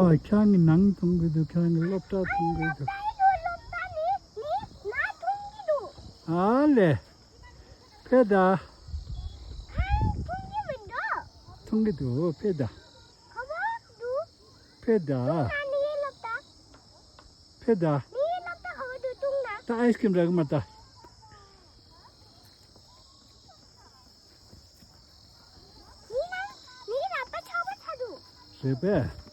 향이 낭 동기도 향이 롭다 동기도. 알레. 페다. 동기도 페다. 페다. 페다. ता आइसक्रिम रहेको म त सेपे